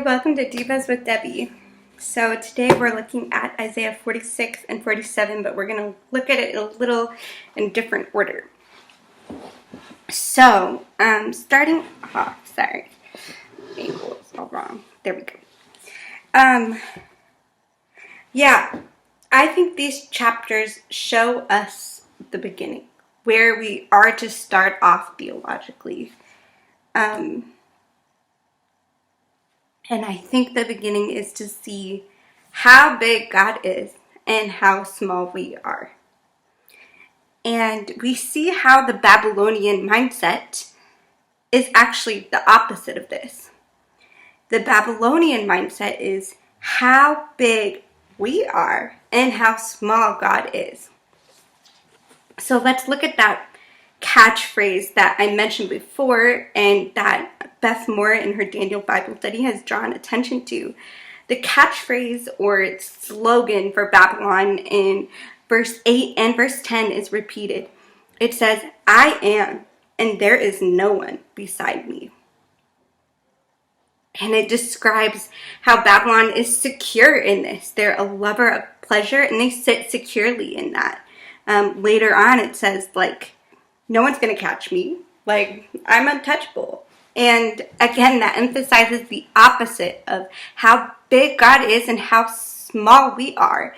welcome to Divas with Debbie. So today we're looking at Isaiah 46 and 47, but we're going to look at it a little in different order. So, starting off, sorry, angle is all wrong. There we go. Yeah, I think these chapters show us the beginning, where we are to start off theologically. And I think the beginning is to see how big God is and how small we are. And we see how the Babylonian mindset is actually the opposite of this. The Babylonian mindset is how big we are and how small God is. So let's look at that catchphrase that I mentioned before and that Beth Moore in her Daniel Bible study has drawn attention to. The catchphrase or slogan for Babylon in verse 8 and verse 10 is repeated. It says, "I am, and there is no one beside me." And it describes how Babylon is secure in this. They're a lover of pleasure and they sit securely in that. Later on it says, no one's going to catch me. I'm untouchable. And again, that emphasizes the opposite of how big God is and how small we are.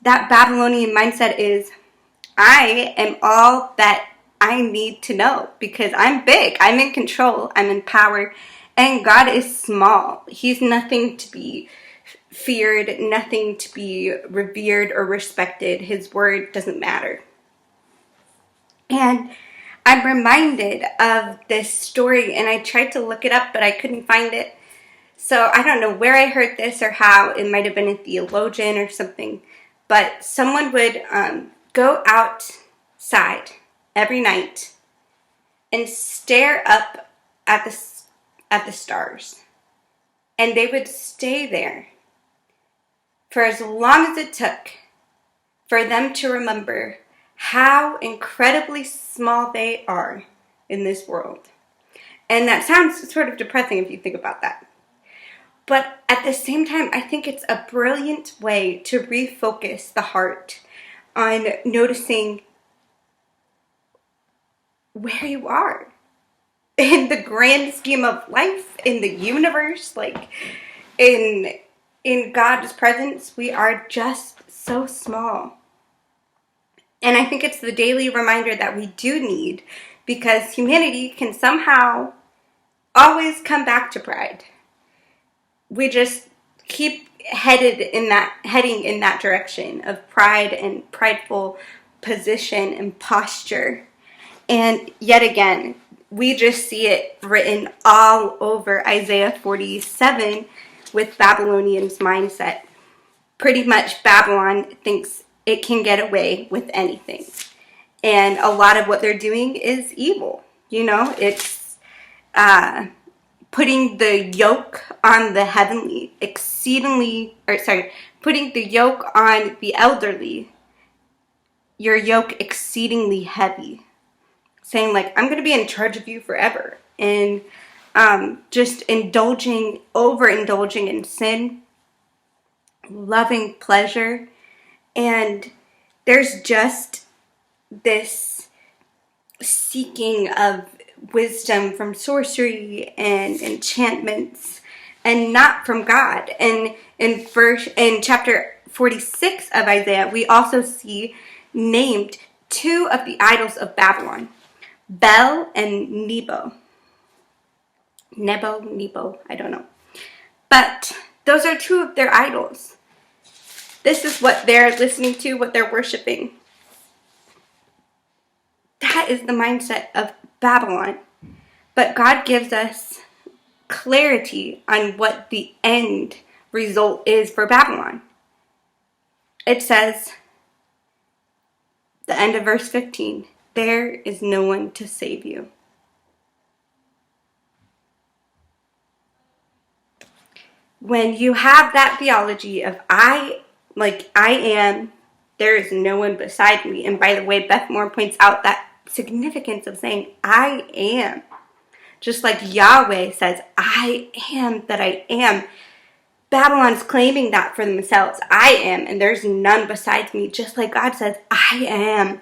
That Babylonian mindset is, I am all that I need to know because I'm big, I'm in control, I'm in power, and God is small. He's nothing to be feared, nothing to be revered or respected. His word doesn't matter. And I'm reminded of this story, and I tried to look it up, but I couldn't find it. So I don't know where I heard this or how. It might have been a theologian or something. But someone would go outside every night and stare up at the stars. And they would stay there for as long as it took for them to remember how incredibly small they are in this world. And that sounds sort of depressing if you think about that. But at the same time, I think it's a brilliant way to refocus the heart on noticing where you are in the grand scheme of life, in the universe, in God's presence. We are just so small. And I think it's the daily reminder that we do need, because humanity can somehow always come back to pride. We just keep heading in that direction of pride and prideful position and posture. And yet again, we just see it written all over Isaiah 47 with Babylonian's mindset. Pretty much Babylon thinks it can get away with anything. And a lot of what they're doing is evil. It's putting the yoke on the heavenly, putting the yoke on the elderly, your yoke exceedingly heavy. Saying I'm going to be in charge of you forever. And just overindulging in sin, loving pleasure. And there's just this seeking of wisdom from sorcery and enchantments and not from God. And in chapter 46 of Isaiah, we also see named two of the idols of Babylon, Bel and Nebo, I don't know. But those are two of their idols. This is what they're listening to, what they're worshiping. That is the mindset of Babylon. But God gives us clarity on what the end result is for Babylon. It says, the end of verse 15, there is no one to save you. When you have that theology of I am, there is no one beside me. And by the way, Beth Moore points out that significance of saying I am. Just like Yahweh says, I am that I am. Babylon's claiming that for themselves. I am, and there's none besides me. Just like God says, I am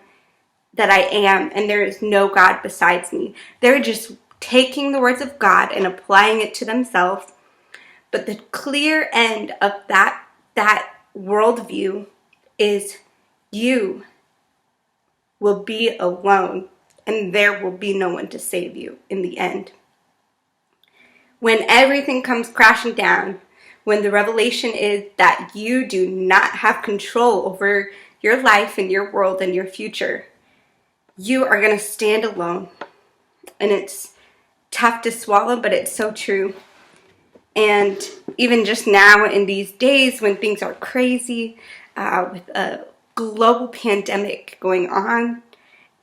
that I am, and there is no God besides me. They're just taking the words of God and applying it to themselves. But the clear end of that worldview is you will be alone, and there will be no one to save you in the end. When everything comes crashing down, when the revelation is that you do not have control over your life and your world and your future, you are going to stand alone. And it's tough to swallow, but it's so true. And even just now in these days when things are crazy, with a global pandemic going on,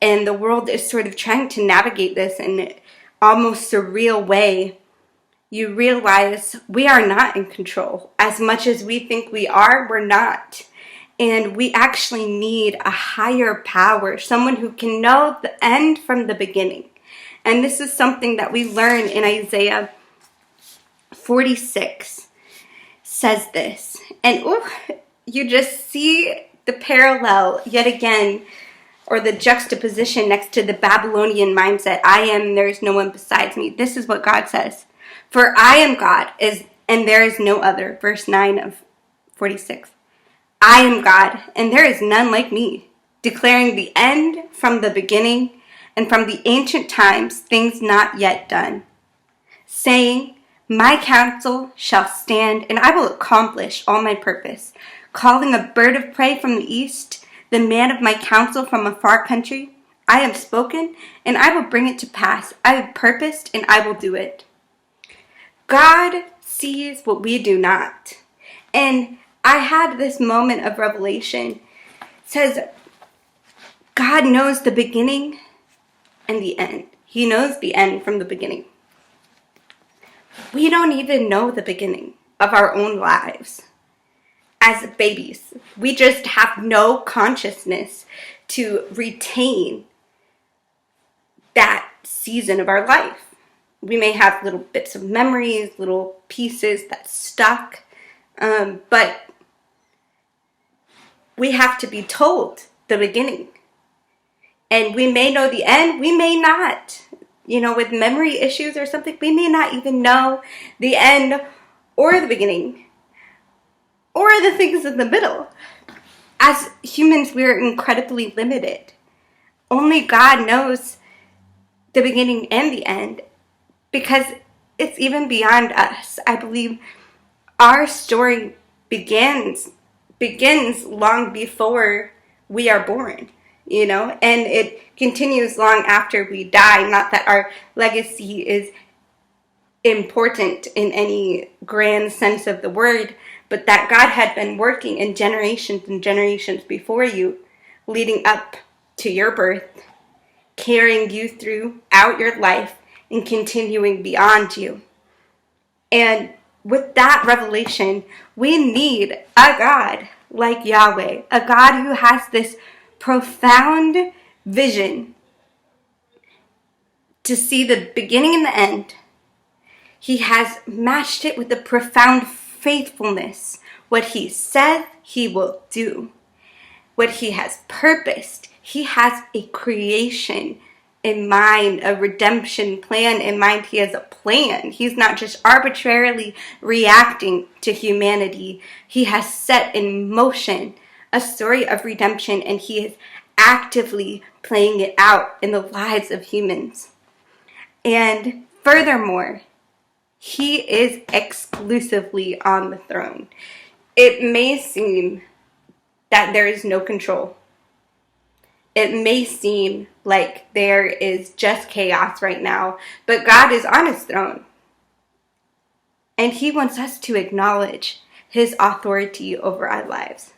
and the world is sort of trying to navigate this in an almost surreal way, you realize we are not in control. As much as we think we are, we're not. And we actually need a higher power, someone who can know the end from the beginning. And this is something that we learn in Isaiah 46 says this. And you just see the parallel yet again, or the juxtaposition next to the Babylonian mindset. I am, there is no one besides me. This is what God says. For I am God, and there is no other. Verse 9 of 46. I am God, and there is none like me, declaring the end from the beginning, and from the ancient times things not yet done, saying, my counsel shall stand, and I will accomplish all my purpose, calling a bird of prey from the east, the man of my counsel from a far country. I have spoken, and I will bring it to pass. I have purposed, and I will do it. God sees what we do not. And I had this moment of revelation. It says, God knows the beginning and the end. He knows the end from the beginning. We don't even know the beginning of our own lives as babies. We just have no consciousness to retain that season of our life. We may have little bits of memories, little pieces that stuck, but we have to be told the beginning. And we may know the end, we may not. With memory issues or something, we may not even know the end or the beginning or the things in the middle. As humans, we're incredibly limited. Only God knows the beginning and the end, because it's even beyond us. I believe our story begins long before we are born, and it continues long after we die. Not that our legacy is important in any grand sense of the word, but that God had been working in generations and generations before you, leading up to your birth, carrying you throughout your life, and continuing beyond you. And with that revelation, we need a God like Yahweh, a God who has this profound vision to see the beginning and the end. He has matched it with a profound faithfulness. What he said, he will do. What he has purposed, he has a creation in mind, a redemption plan in mind. He has a plan. He's not just arbitrarily reacting to humanity. He has set in motion a story of redemption, and he is actively playing it out in the lives of humans. And furthermore, he is exclusively on the throne. It may seem that there is no control. It may seem like there is just chaos right now, but God is on his throne. And he wants us to acknowledge his authority over our lives.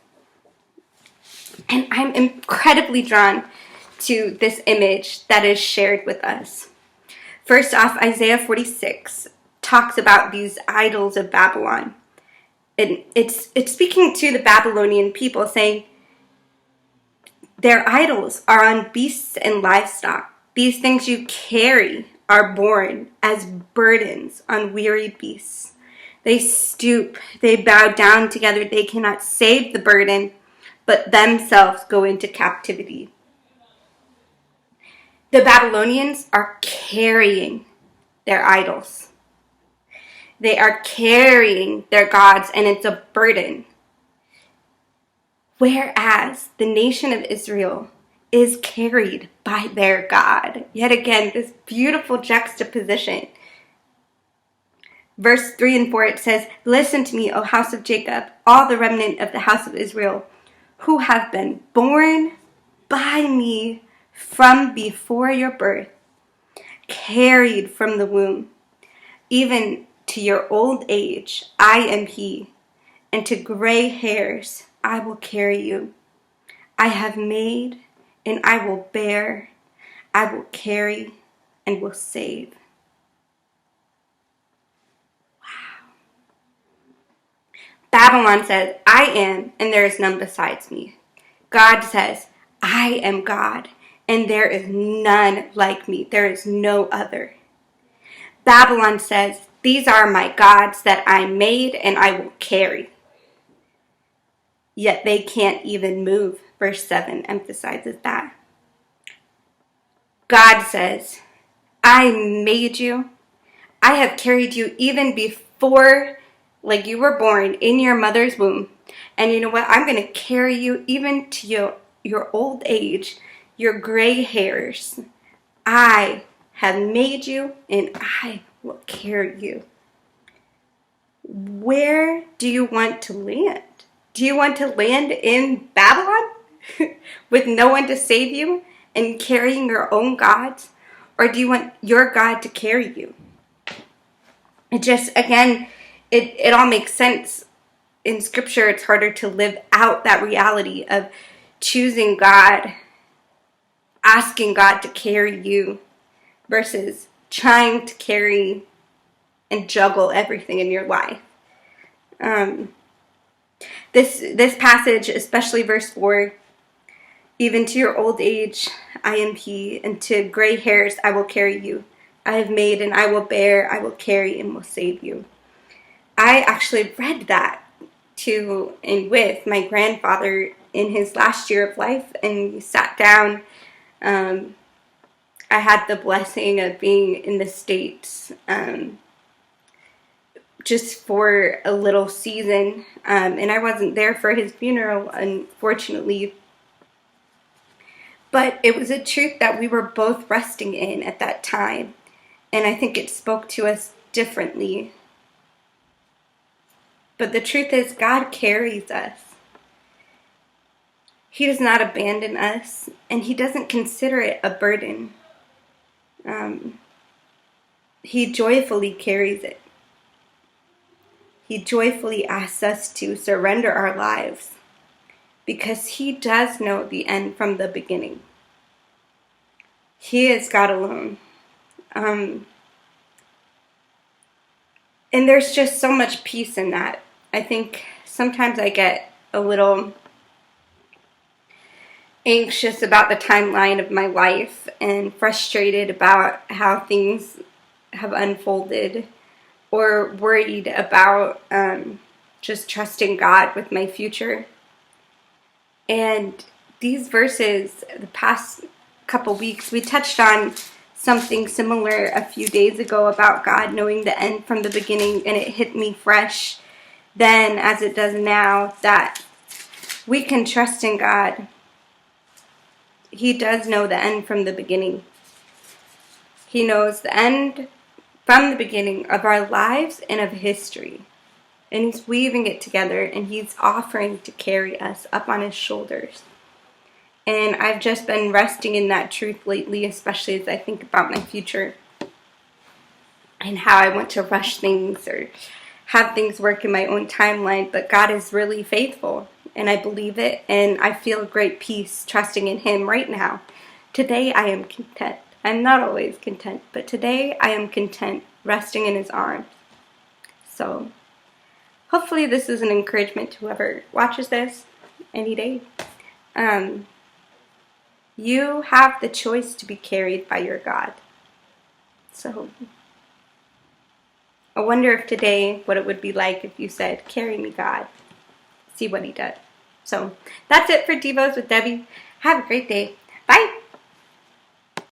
And I'm incredibly drawn to this image that is shared with us. First off, Isaiah 46 talks about these idols of Babylon. And it's speaking to the Babylonian people, saying, their idols are on beasts and livestock. These things you carry are borne as burdens on weary beasts. They stoop, they bow down together. They cannot save the burden, but themselves go into captivity. The Babylonians are carrying their idols. They are carrying their gods, and it's a burden. Whereas the nation of Israel is carried by their God. Yet again, this beautiful juxtaposition. Verse 3 and 4, it says, "Listen to me, O house of Jacob, all the remnant of the house of Israel, who have been born by me from before your birth, carried from the womb, even to your old age, I am he, and to gray hairs I will carry you. I have made, and I will bear, I will carry, and will save." Babylon says, "I am, and there is none besides me." God says, "I am God, and there is none like me. There is no other." Babylon says, "These are my gods that I made, and I will carry." Yet they can't even move. Verse 7 emphasizes that. God says, "I made you. I have carried you even before, like you were born in your mother's womb. And you know what? I'm going to carry you even to your old age, your gray hairs. I have made you, and I will carry you." Where do you want to land? Do you want to land in Babylon with no one to save you and carrying your own gods? Or do you want your God to carry you? It just, again, it all makes sense. In scripture, it's harder to live out that reality of choosing God, asking God to carry you, versus trying to carry and juggle everything in your life. This passage, especially verse 4, "Even to your old age I am he, and to gray hairs I will carry you. I have made, and I will bear, I will carry, and will save you." I actually read that to and with my grandfather in his last year of life, and we sat down. I had the blessing of being in the States just for a little season, and I wasn't there for his funeral, unfortunately. But it was a truth that we were both resting in at that time, and I think it spoke to us differently. But the truth is, God carries us. He does not abandon us, and he doesn't consider it a burden. He joyfully carries it. He joyfully asks us to surrender our lives because he does know the end from the beginning. He is God alone. And there's just so much peace in that. I think sometimes I get a little anxious about the timeline of my life and frustrated about how things have unfolded, or worried about just trusting God with my future. And these verses, the past couple weeks, we touched on something similar a few days ago about God knowing the end from the beginning, and it hit me fresh then as it does now that we can trust in God. He does know the end from the beginning. He knows the end from the beginning of our lives and of history. And he's weaving it together, and he's offering to carry us up on his shoulders. And I've just been resting in that truth lately, especially as I think about my future and how I want to rush things or have things work in my own timeline. But God is really faithful, and I believe it, and I feel great peace trusting in him right now. Today I am content. I'm not always content, but today I am content resting in his arms. So hopefully this is an encouragement to whoever watches this any day. You have the choice to be carried by your God. So I wonder if today what it would be like if you said, "Carry me, God." See what he does. So that's it for Devos with Debbie. Have a great day. Bye.